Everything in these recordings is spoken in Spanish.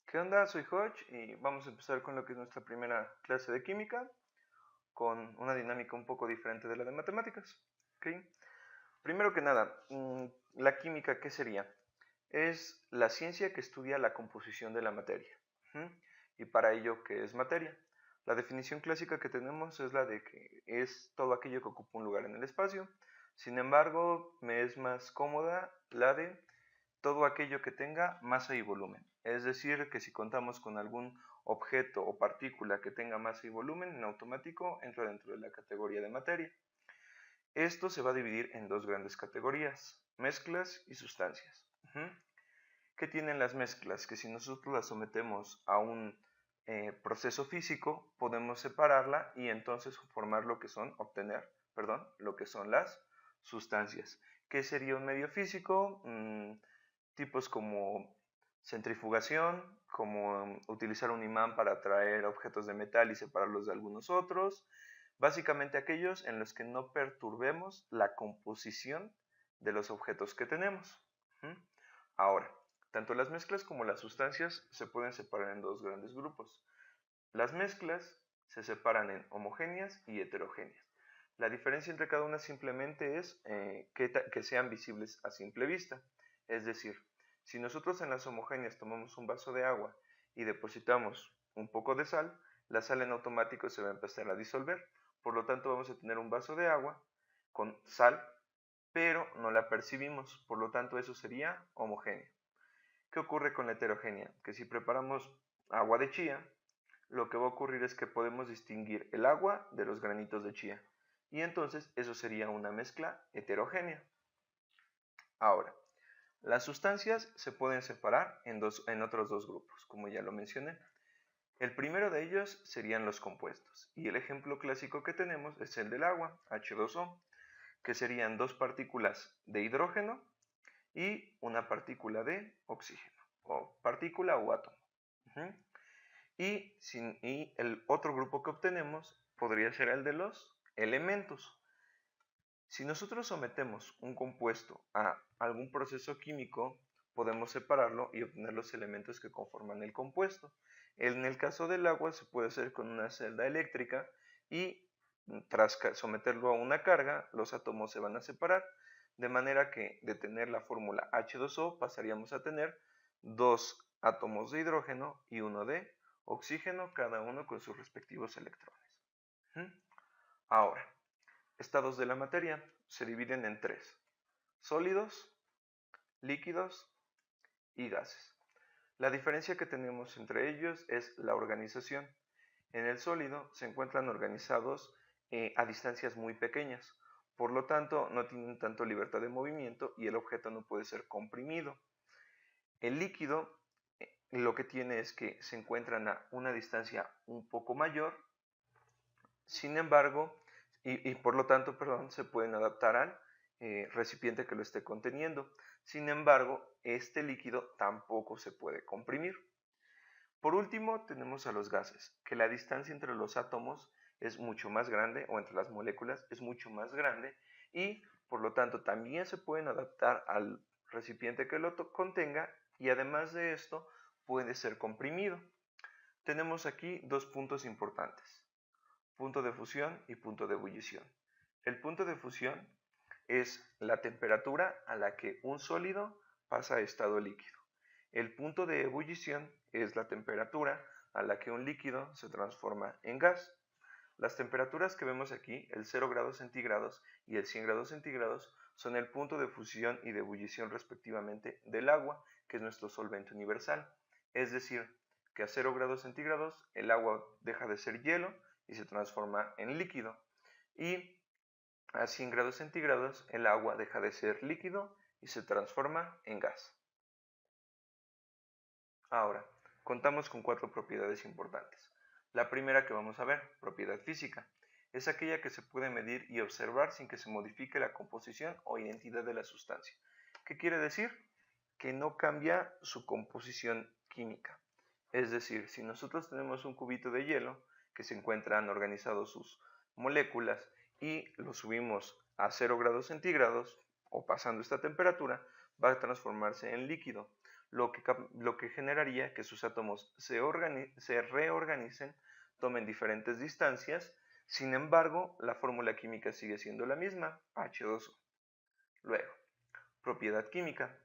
¿Qué onda? Soy Hodge y vamos a empezar con lo que es nuestra primera clase de química, con una dinámica un poco diferente de la de matemáticas. ¿Ok? Primero que nada, la química, ¿qué sería? Es la ciencia que estudia la composición de la materia. ¿Mm? Y para ello, ¿qué es materia? La definición clásica que tenemos es la de que es todo aquello que ocupa un lugar en el espacio. Sin embargo, me es más cómoda la de todo aquello que tenga masa y volumen. Es decir, que si contamos con algún objeto o partícula que tenga masa y volumen, en automático entra dentro de la categoría de materia. Esto se va a dividir en dos grandes categorías, mezclas y sustancias. ¿Qué tienen las mezclas? Que si nosotros las sometemos a un proceso físico, podemos separarla y entonces formar lo que son, lo que son las sustancias. ¿Qué sería un medio físico? Tipos como centrifugación, como utilizar un imán para atraer objetos de metal y separarlos de algunos otros, básicamente aquellos en los que no perturbemos la composición de los objetos que tenemos. Ahora, tanto las mezclas como las sustancias se pueden separar en dos grandes grupos. Las mezclas se separan en homogéneas y heterogéneas. La diferencia entre cada una simplemente es que sean visibles a simple vista. Es decir, si nosotros en las homogéneas tomamos un vaso de agua y depositamos un poco de sal, la sal en automático se va a empezar a disolver. Por lo tanto, vamos a tener un vaso de agua con sal, pero no la percibimos. Por lo tanto, eso sería homogéneo. ¿Qué ocurre con la heterogénea? Que si preparamos agua de chía, lo que va a ocurrir es que podemos distinguir el agua de los granitos de chía. Y entonces eso sería una mezcla heterogénea. Ahora, las sustancias se pueden separar en otros dos grupos, como ya lo mencioné. El primero de ellos serían los compuestos, y el ejemplo clásico que tenemos es el del agua, H2O, que serían dos partículas de hidrógeno y una partícula de oxígeno, o partícula o átomo. Y el otro grupo que obtenemos podría ser el de los elementos. Si nosotros sometemos un compuesto a algún proceso químico, podemos separarlo y obtener los elementos que conforman el compuesto. En el caso del agua se puede hacer con una celda eléctrica y tras someterlo a una carga, los átomos se van a separar, de manera que de tener la fórmula H2O pasaríamos a tener dos átomos de hidrógeno y uno de oxígeno, cada uno con sus respectivos electrones. Ahora, estados de la materia se dividen en tres: sólidos, líquidos y gases. La diferencia que tenemos entre ellos es la organización. En el sólido se encuentran organizados a distancias muy pequeñas, por lo tanto no tienen tanto libertad de movimiento y el objeto no puede ser comprimido. El líquido lo que tiene es que se encuentran a una distancia un poco mayor, sin embargo, y por lo tanto, perdón, se pueden adaptar al recipiente que lo esté conteniendo. Sin embargo, este líquido tampoco se puede comprimir. Por último, tenemos a los gases, que la distancia entre los átomos es mucho más grande, o entre las moléculas es mucho más grande, y por lo tanto también se pueden adaptar al recipiente que lo contenga, y además de esto puede ser comprimido. Tenemos aquí dos puntos importantes: punto de fusión y punto de ebullición. El punto de fusión es la temperatura a la que un sólido pasa a estado líquido. El punto de ebullición es la temperatura a la que un líquido se transforma en gas. Las temperaturas que vemos aquí, el 0 grados centígrados y el 100 grados centígrados, son el punto de fusión y de ebullición respectivamente del agua, que es nuestro solvente universal. Es decir, que a 0 grados centígrados el agua deja de ser hielo y se transforma en líquido. Y a 100 grados centígrados el agua deja de ser líquido y se transforma en gas. Ahora, contamos con cuatro propiedades importantes. La primera que vamos a ver, propiedad física, es aquella que se puede medir y observar sin que se modifique la composición o identidad de la sustancia. ¿Qué quiere decir? Que no cambia su composición química. Es decir, si nosotros tenemos un cubito de hielo que se encuentran organizados sus moléculas y lo subimos a 0 grados centígrados o pasando esta temperatura, va a transformarse en líquido. lo que generaría que sus átomos se reorganicen, tomen diferentes distancias. Sin embargo, la fórmula química sigue siendo la misma, H2O. Luego, propiedad química.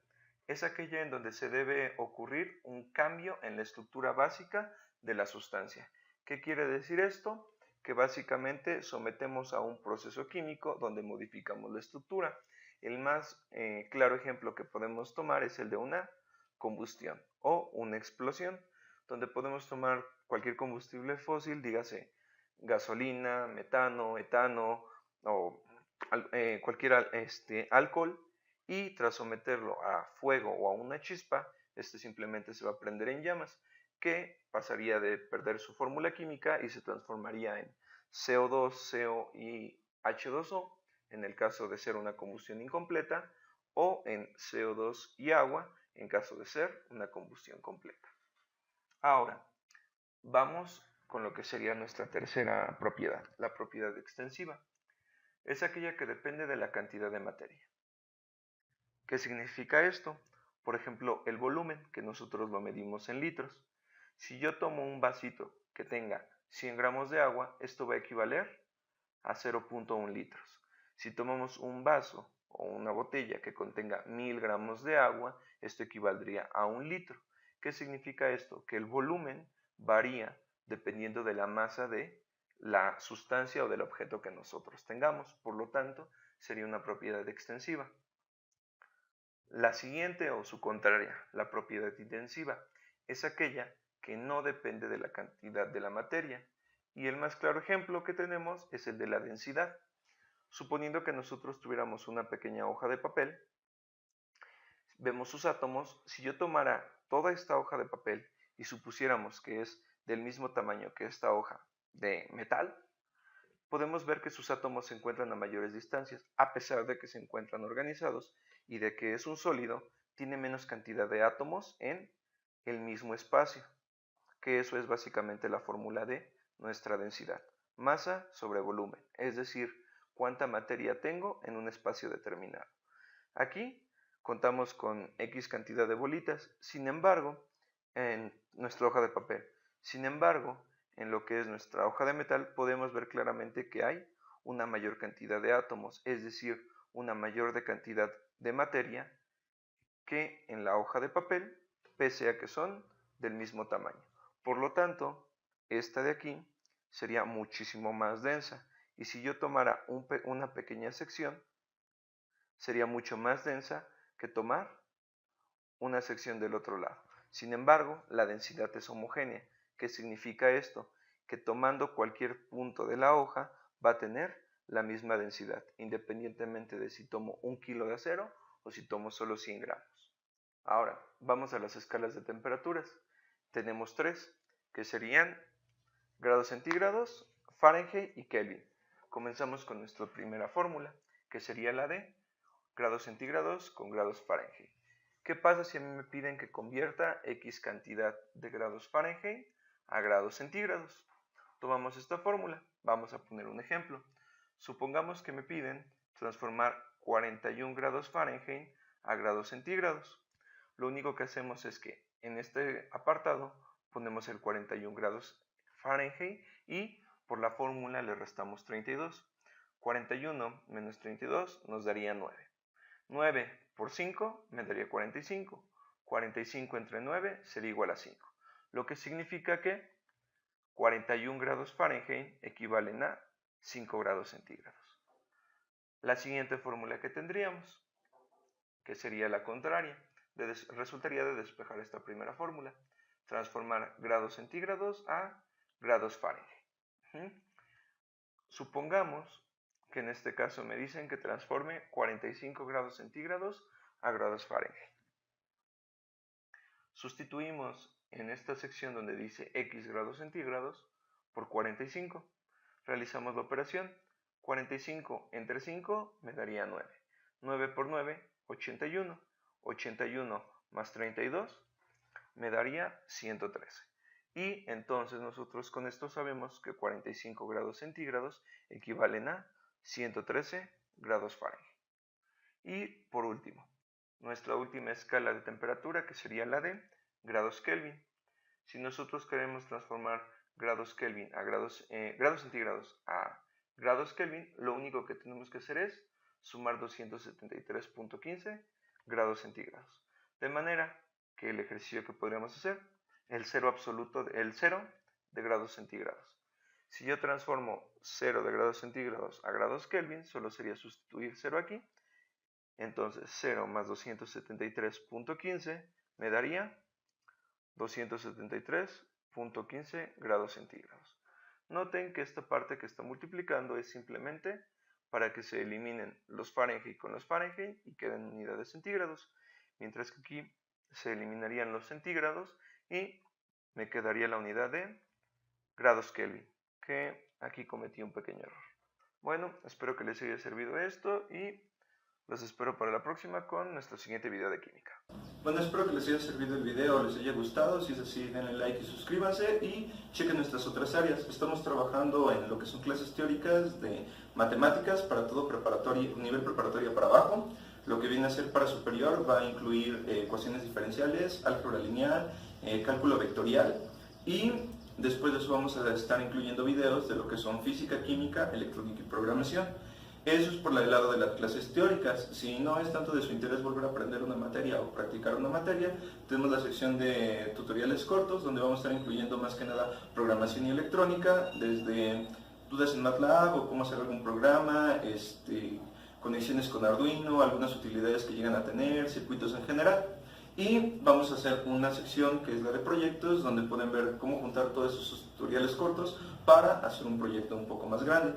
Es aquella en donde se debe ocurrir un cambio en la estructura básica de la sustancia. ¿Qué quiere decir esto? Que básicamente sometemos a un proceso químico donde modificamos la estructura. El más claro ejemplo que podemos tomar es el de una combustión o una explosión, donde podemos tomar cualquier combustible fósil, dígase gasolina, metano, etano o cualquier alcohol, y tras someterlo a fuego o a una chispa, este simplemente se va a prender en llamas, que pasaría de perder su fórmula química y se transformaría en CO2, CO y H2O, en el caso de ser una combustión incompleta, o en CO2 y agua, en caso de ser una combustión completa. Ahora, vamos con lo que sería nuestra tercera propiedad, la propiedad extensiva. Es aquella que depende de la cantidad de materia. ¿Qué significa esto? Por ejemplo, el volumen, que nosotros lo medimos en litros. Si yo tomo un vasito que tenga 100 gramos de agua, esto va a equivaler a 0.1 litros. Si tomamos un vaso o una botella que contenga 1000 gramos de agua, esto equivaldría a 1 litro. ¿Qué significa esto? Que el volumen varía dependiendo de la masa de la sustancia o del objeto que nosotros tengamos. Por lo tanto, sería una propiedad extensiva. La siguiente o su contraria, la propiedad intensiva, es aquella que no depende de la cantidad de la materia. Y el más claro ejemplo que tenemos es el de la densidad. Suponiendo que nosotros tuviéramos una pequeña hoja de papel, vemos sus átomos. Si yo tomara toda esta hoja de papel y supusiéramos que es del mismo tamaño que esta hoja de metal, podemos ver que sus átomos se encuentran a mayores distancias, a pesar de que se encuentran organizados y de que es un sólido, tiene menos cantidad de átomos en el mismo espacio, que eso es básicamente la fórmula de nuestra densidad. Masa sobre volumen, es decir, cuánta materia tengo en un espacio determinado. Aquí contamos con X cantidad de bolitas, sin embargo, en nuestra hoja de papel. Sin embargo, en lo que es nuestra hoja de metal, podemos ver claramente que hay una mayor cantidad de átomos, es decir, una mayor cantidad de materia que en la hoja de papel, pese a que son del mismo tamaño. Por lo tanto, esta de aquí sería muchísimo más densa, y si yo tomara una pequeña sección, sería mucho más densa que tomar una sección del otro lado. Sin embargo, la densidad es homogénea. ¿Qué significa esto? Que tomando cualquier punto de la hoja va a tener la misma densidad, independientemente de si tomo 1 kilo de acero o si tomo solo 100 gramos. Ahora, vamos a las escalas de temperaturas. Tenemos 3, que serían grados centígrados, Fahrenheit y Kelvin. Comenzamos con nuestra primera fórmula, que sería la de grados centígrados con grados Fahrenheit. ¿Qué pasa si a mí me piden que convierta X cantidad de grados Fahrenheit a grados centígrados? Tomamos esta fórmula, vamos a poner un ejemplo. Supongamos que me piden transformar 41 grados Fahrenheit a grados centígrados. Lo único que hacemos es que en este apartado ponemos el 41 grados Fahrenheit y por la fórmula le restamos 32. 41 menos 32 nos daría 9. 9 por 5 me daría 45. 45 entre 9 sería igual a 5. Lo que significa que 41 grados Fahrenheit equivalen a 5 grados centígrados. La siguiente fórmula que tendríamos, que sería la contraria, resultaría de despejar esta primera fórmula. Transformar grados centígrados a grados Fahrenheit. Supongamos que en este caso me dicen que transforme 45 grados centígrados a grados Fahrenheit. Sustituimos en esta sección donde dice X grados centígrados por 45. Realizamos la operación. 45 entre 5 me daría 9. 9 por 9, 81. 81 más 32 me daría 113. Y entonces nosotros con esto sabemos que 45 grados centígrados equivalen a 113 grados Fahrenheit. Y por último, nuestra última escala de temperatura, que sería la de grados Kelvin. Si nosotros queremos transformar grados Kelvin a grados centígrados a grados Kelvin, lo único que tenemos que hacer es sumar 273.15 grados centígrados. De manera que el ejercicio que podríamos hacer, el cero absoluto, el 0 de grados centígrados. Si yo transformo 0 de grados centígrados a grados Kelvin, solo sería sustituir 0 aquí. Entonces 0 más 273.15 me daría 273.15 grados centígrados. Noten que esta parte que está multiplicando es simplemente para que se eliminen los Fahrenheit con los Fahrenheit y queden unidades centígrados, mientras que aquí se eliminarían los centígrados y me quedaría la unidad de grados Kelvin, que aquí cometí un pequeño error. Bueno, espero que les haya servido esto y los espero para la próxima con nuestro siguiente video de química. Bueno, espero que les haya servido el video, les haya gustado. Si es así, denle like y suscríbanse y chequen nuestras otras áreas. Estamos trabajando en lo que son clases teóricas de matemáticas para todo preparatorio, nivel preparatoria para abajo. Lo que viene a ser para superior va a incluir ecuaciones diferenciales, álgebra lineal, cálculo vectorial y después de eso vamos a estar incluyendo videos de lo que son física, química, electrónica y programación. Eso es por el lado de las clases teóricas. Si no es tanto de su interés volver a aprender una materia o practicar una materia, tenemos la sección de tutoriales cortos, donde vamos a estar incluyendo más que nada programación y electrónica, desde dudas en MATLAB o cómo hacer algún programa, conexiones con Arduino, algunas utilidades que llegan a tener, circuitos en general. Y vamos a hacer una sección que es la de proyectos, donde pueden ver cómo juntar todos esos tutoriales cortos para hacer un proyecto un poco más grande.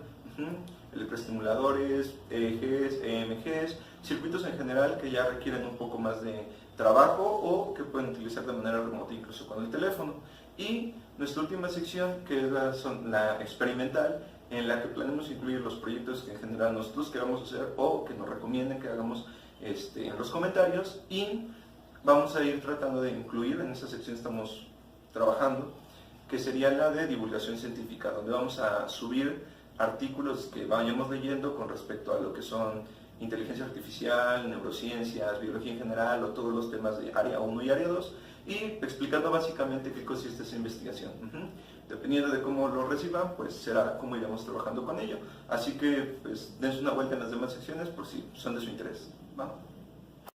Electroestimuladores, ejes, EMGs, circuitos en general que ya requieren un poco más de trabajo o que pueden utilizar de manera remota incluso con el teléfono. Y nuestra última sección, que es la experimental, en la que planeamos incluir los proyectos que en general nosotros queramos hacer o que nos recomienden que hagamos en los comentarios, y vamos a ir tratando de incluir, en esa sección estamos trabajando, que sería la de divulgación científica, donde vamos a subir artículos que vayamos leyendo con respecto a lo que son inteligencia artificial, neurociencias, biología en general o todos los temas de área 1 y área 2, y explicando básicamente qué consiste esa investigación. Dependiendo de cómo lo reciban, pues será cómo iremos trabajando con ello. Así que pues dense una vuelta en las demás secciones por si son de su interés. ¿Va?